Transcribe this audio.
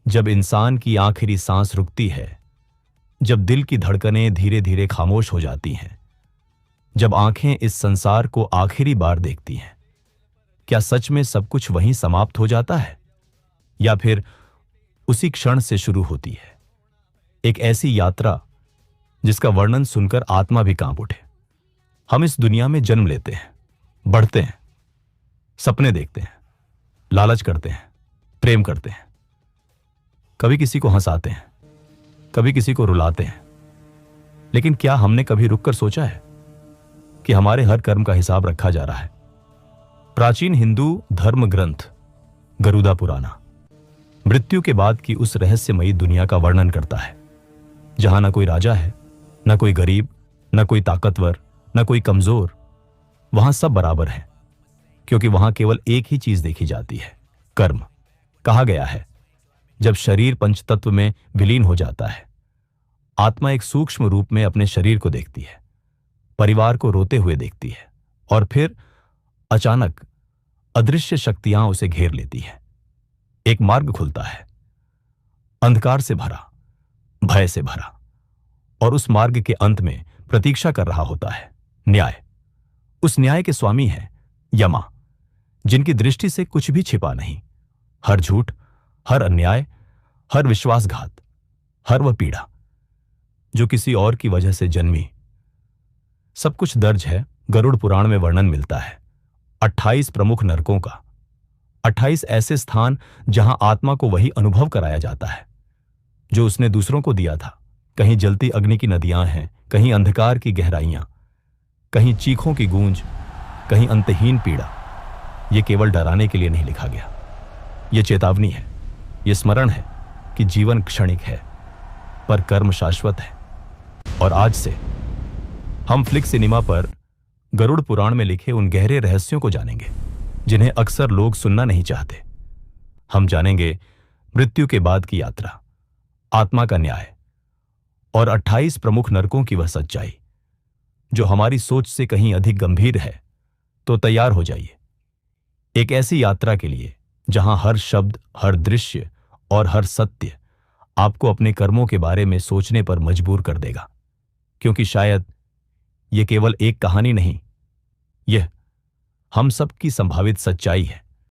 जब इंसान की आखिरी सांस रुकती है, जब दिल की धड़कनें धीरे धीरे खामोश हो जाती हैं, जब आंखें इस संसार को आखिरी बार देखती हैं, क्या सच में सब कुछ वहीं समाप्त हो जाता है या फिर उसी क्षण से शुरू होती है एक ऐसी यात्रा जिसका वर्णन सुनकर आत्मा भी कांप उठे। हम इस दुनिया में जन्म लेते हैं, बढ़ते हैं, सपने देखते हैं, लालच करते हैं, प्रेम करते हैं, कभी किसी को हंसाते हैं, कभी किसी को रुलाते हैं, लेकिन क्या हमने कभी रुककर सोचा है कि हमारे हर कर्म का हिसाब रखा जा रहा है? प्राचीन हिंदू धर्म ग्रंथ गरुड़ा पुराना मृत्यु के बाद की उस रहस्यमयी दुनिया का वर्णन करता है, जहां ना कोई राजा है, ना कोई गरीब, ना कोई ताकतवर, ना कोई कमजोर। वहां सब बराबर हैं, क्योंकि वहां केवल एक ही चीज देखी जाती है, कर्म। कहा गया है, जब शरीर पंचतत्व में विलीन हो जाता है, आत्मा एक सूक्ष्म रूप में अपने शरीर को देखती है, परिवार को रोते हुए देखती है, और फिर अचानक अदृश्य शक्तियां उसे घेर लेती हैं। एक मार्ग खुलता है, अंधकार से भरा, भय से भरा, और उस मार्ग के अंत में प्रतीक्षा कर रहा होता है न्याय। उस न्याय के स्वामी हैं यमा, जिनकी दृष्टि से कुछ भी छिपा नहीं। हर झूठ, हर अन्याय, हर विश्वासघात, हर वह पीड़ा जो किसी और की वजह से जन्मी, सब कुछ दर्ज है। गरुड़ पुराण में वर्णन मिलता है 28 प्रमुख नरकों का, 28 ऐसे स्थान जहां आत्मा को वही अनुभव कराया जाता है जो उसने दूसरों को दिया था। कहीं जलती अग्नि की नदियां हैं, कहीं अंधकार की गहराइयां, कहीं चीखों की गूंज, कहीं अंतहीन पीड़ा। यह केवल डराने के लिए नहीं लिखा गया, यह चेतावनी है, यह स्मरण है कि जीवन क्षणिक है पर कर्म शाश्वत है। और आज से हम फ्लिक सिनेमा पर गरुड़ पुराण में लिखे उन गहरे रहस्यों को जानेंगे जिन्हें अक्सर लोग सुनना नहीं चाहते। हम जानेंगे मृत्यु के बाद की यात्रा, आत्मा का न्याय और 28 प्रमुख नरकों की वह सच्चाई जो हमारी सोच से कहीं अधिक गंभीर है। तो तैयार हो जाइए एक ऐसी यात्रा के लिए जहां हर शब्द, हर दृश्य और हर सत्य आपको अपने कर्मों के बारे में सोचने पर मजबूर कर देगा। क्योंकि शायद यह केवल एक कहानी नहीं, यह हम सब की संभावित सच्चाई है।